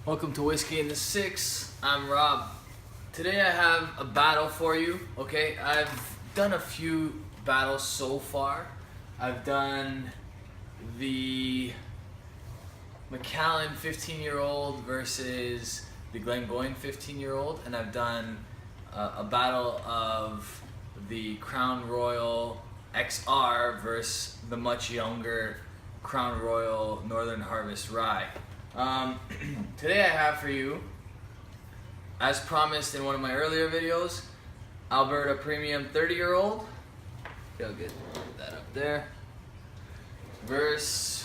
Welcome to Whiskey in the Six. I'm Rob. Today I have a battle for you. Okay, I've done a few battles so far. I've done the Macallan 15-year-old versus the Glengoyne 15-year-old, and I've done a battle of the Crown Royal XR versus the much younger Crown Royal Northern Harvest Rye. Today I have for you, as promised in one of my earlier videos, Alberta Premium 30-year-old. I'll get that up there. Versus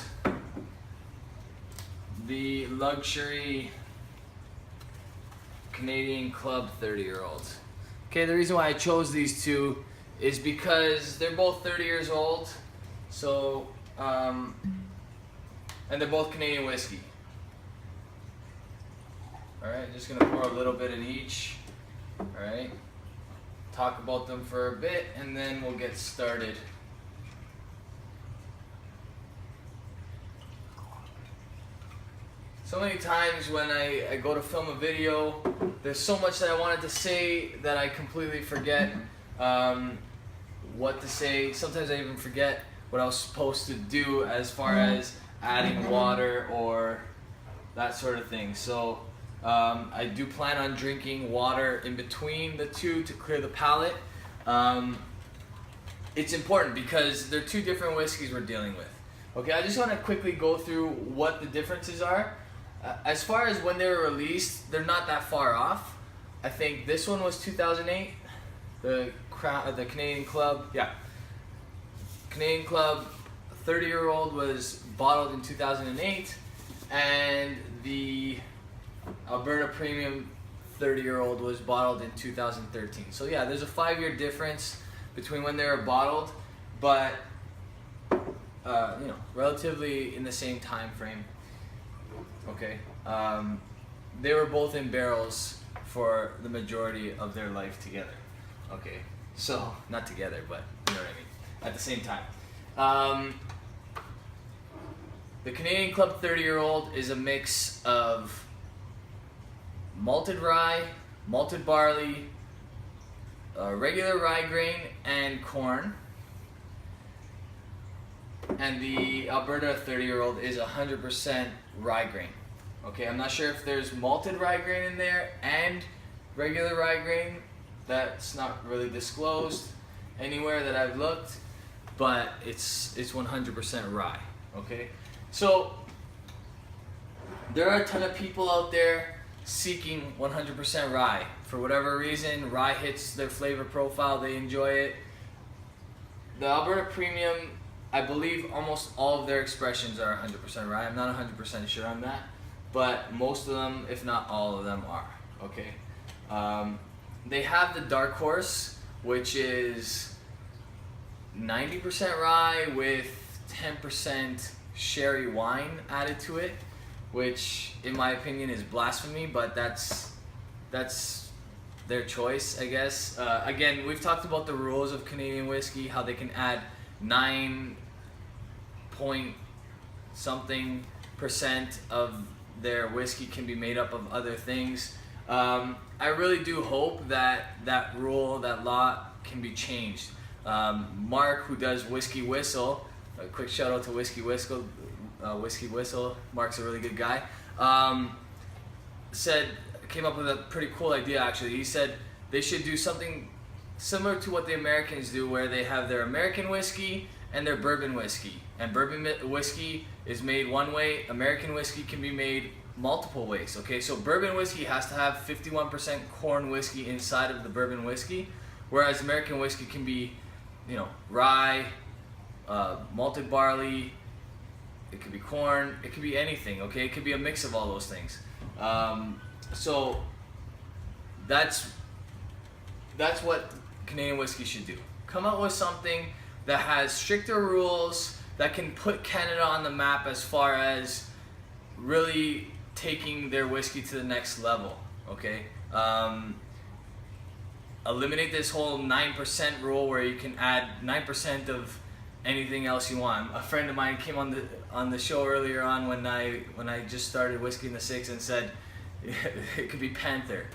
the luxury Canadian Club 30-year-olds. Okay, the reason why I chose these two is because they're both 30 years old. So, and they're both Canadian whiskey. Alright, just gonna pour a little bit in each. Alright, talk about them for a bit and then we'll get started. So many times when I go to film a video, there's so much that I wanted to say that I completely forget what to say. Sometimes I even forget what I was supposed to do as far as adding water or that sort of thing. So I do plan on drinking water in between the two to clear the palate. It's important because they're two different whiskeys we're dealing with. Okay, I just want to quickly go through what the differences are. As far as when they were released, they're not that far off. I think this one was 2008, the Canadian Club. Yeah, Canadian Club 30-year-old was bottled in 2008, and the Alberta Premium 30-year-old was bottled in 2013. So yeah, there's a 5-year difference between when they were bottled, but relatively in the same time frame. Okay, they were both in barrels for the majority of their life together. Okay, so not together, but you know what I mean, at the same time. The Canadian Club 30-year-old is a mix of malted rye, malted barley, regular rye grain, and corn. And the Alberta 30-year-old is 100% rye grain. Okay, I'm not sure if there's malted rye grain in there and regular rye grain. That's not really disclosed anywhere that I've looked, but it's 100% rye. Okay, so there are a ton of people out there seeking 100% rye. For whatever reason, rye hits their flavor profile, they enjoy it. The Alberta Premium, I believe almost all of their expressions are 100% rye. I'm not 100% sure on that, but most of them, if not all of them, are. Okay. They have the Dark Horse, which is 90% rye with 10% sherry wine added to it, which in my opinion is blasphemy, but that's their choice, I guess. Again, we've talked about the rules of Canadian whiskey, how they can add 9 point something percent of their whiskey can be made up of other things. I really do hope that that rule, that law can be changed. Mark, who does Whiskey Whistle, a quick shout out to Whiskey Whistle, Mark's a really good guy, came up with a pretty cool idea actually. He said they should do something similar to what the Americans do, where they have their American whiskey and their bourbon whiskey. And bourbon whiskey is made one way, American whiskey can be made multiple ways. Okay, so bourbon whiskey has to have 51% corn whiskey inside of the bourbon whiskey, whereas American whiskey can be, rye, malted barley, it could be corn, it could be anything. Okay, it could be a mix of all those things. So that's what Canadian whiskey should do. Come up with something that has stricter rules, that can put Canada on the map as far as really taking their whiskey to the next level. Okay, eliminate this whole 9% rule where you can add 9% of anything else you want. A friend of mine came on the show earlier on when I just started Whiskey in the Six and said, It could be Panther.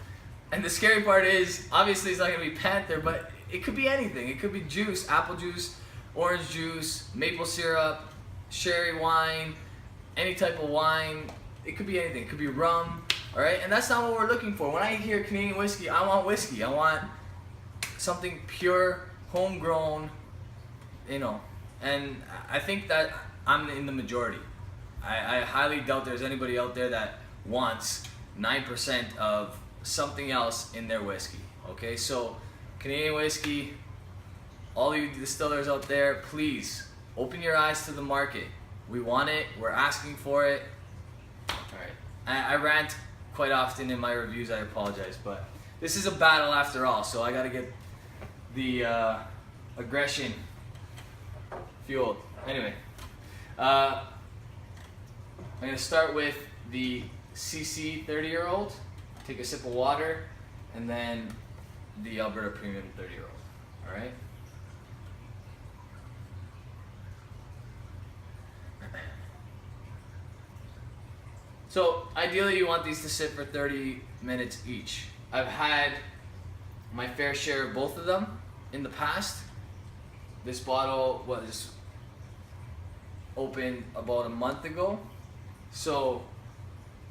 And the scary part is, obviously it's not going to be Panther, but it could be anything. It could be juice, apple juice, orange juice, maple syrup, sherry wine, any type of wine. It could be anything. It could be rum, all right? And that's not what we're looking for. When I hear Canadian whiskey, I want whiskey. I want something pure, homegrown, you know. And I think that I'm in the majority. I highly doubt there's anybody out there that wants 9% of something else in their whiskey. Okay, so Canadian whiskey, all you distillers out there, please open your eyes to the market. We want it, we're asking for it. Alright, I rant quite often in my reviews, I apologize, but this is a battle after all, so I gotta get the aggression fueled. Anyway, I'm gonna start with the CC 30-year-old, take a sip of water, and then the Alberta Premium 30-year-old. All right. So ideally, you want these to sit for 30 minutes each. I've had my fair share of both of them in the past. This bottle was opened about a month ago, so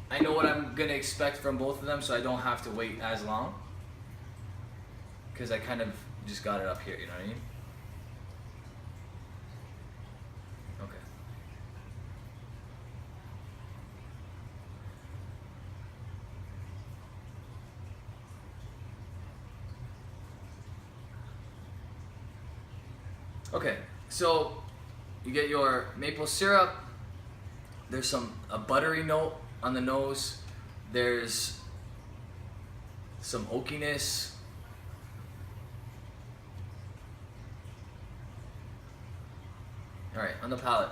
I know what I'm gonna expect from both of them, so I don't have to wait as long, because I kind of just got it up here, you know what I mean? Okay. Okay, so you get your maple syrup. There's a buttery note on the nose. There's some oakiness. All right, on the palate.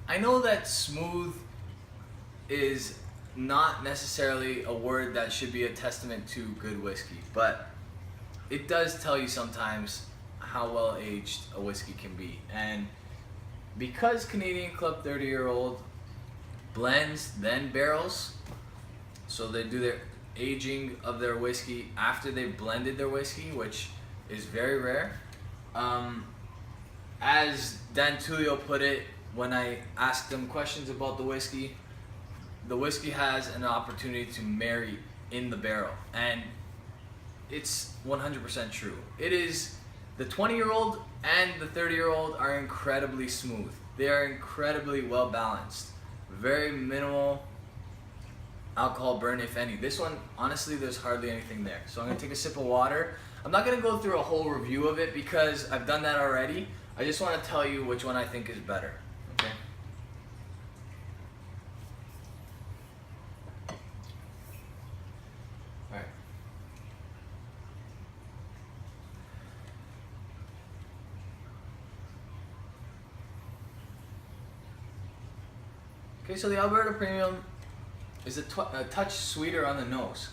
I know that smooth is not necessarily a word that should be a testament to good whiskey, but it does tell you sometimes how well aged a whiskey can be. And because Canadian Club 30-year-old blends then barrels, so they do their aging of their whiskey after they've blended their whiskey, which is very rare. As Dan Tullio put it when I asked him questions about the whiskey has an opportunity to marry in the barrel, and it's 100% true. It is, the 20-year-old and the 30-year-old are incredibly smooth. They are incredibly well balanced. Very minimal alcohol burn, if any. This one, honestly, there's hardly anything there. So I'm gonna take a sip of water. I'm not gonna go through a whole review of it because I've done that already. I just wanna tell you which one I think is better, okay? All right. Okay, so the Alberta Premium is a touch sweeter on the nose.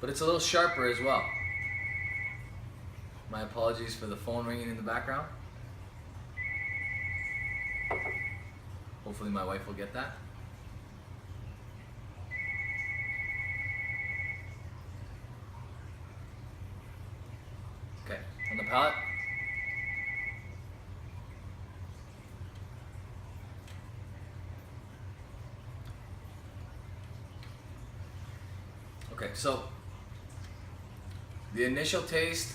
But it's a little sharper as well. My apologies for the phone ringing in the background. Hopefully my wife will get that. Okay, on the palate. Okay, so the initial taste,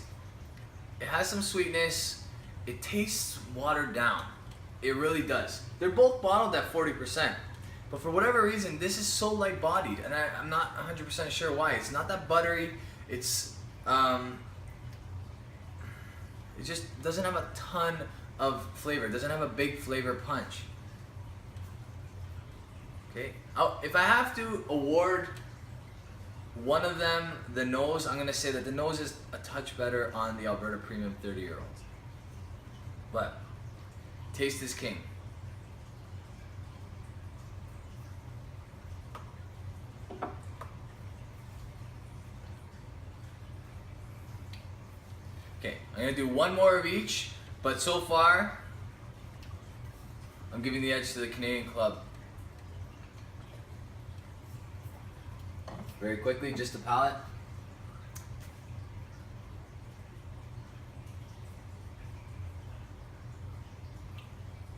it has some sweetness. It tastes watered down. It really does. They're both bottled at 40%, but for whatever reason, this is so light-bodied, and I'm not 100% sure why. It's not that buttery. It's it just doesn't have a ton of flavor. It doesn't have a big flavor punch. Okay, if I have to award one of them the nose, I'm gonna say that the nose is a touch better on the Alberta Premium 30-year-old. But taste is king. Okay, I'm gonna do one more of each, but so far, I'm giving the edge to the Canadian Club. Very quickly, just a palate.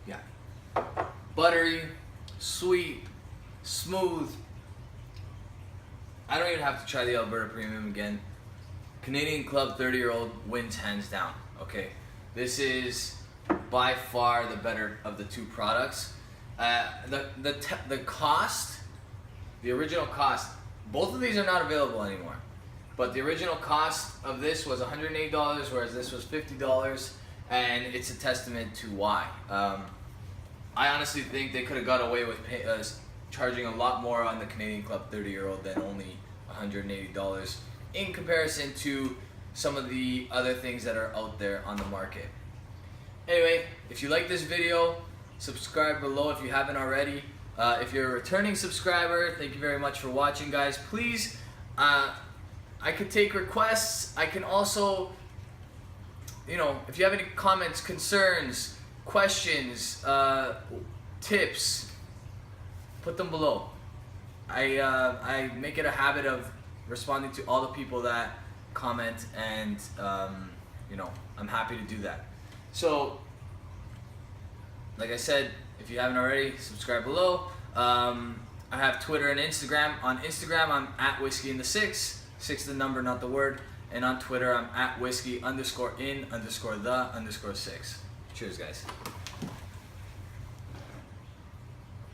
Yeah. Buttery, sweet, smooth. I don't even have to try the Alberta Premium again. Canadian Club 30-year-old wins hands down. Okay, this is by far the better of the two products. The cost, the original cost, both of these are not available anymore. But the original cost of this was $108, whereas this was $50, and it's a testament to why. I honestly think they could have got away with charging a lot more on the Canadian Club 30-year-old than only $180 in comparison to some of the other things that are out there on the market. Anyway, if you like this video, subscribe below if you haven't already. If you're a returning subscriber, thank you very much for watching, guys. Please, I could take requests. I can also, you know, if you have any comments, concerns, questions, tips, put them below. I make it a habit of responding to all the people that comment, and you know, I'm happy to do that. So, like I said, if you haven't already, subscribe below. I have Twitter and Instagram. On Instagram, I'm at whiskey_in_the6. 6 the number, not the word. And on Twitter, I'm at whiskey_in_the_6. Cheers, guys.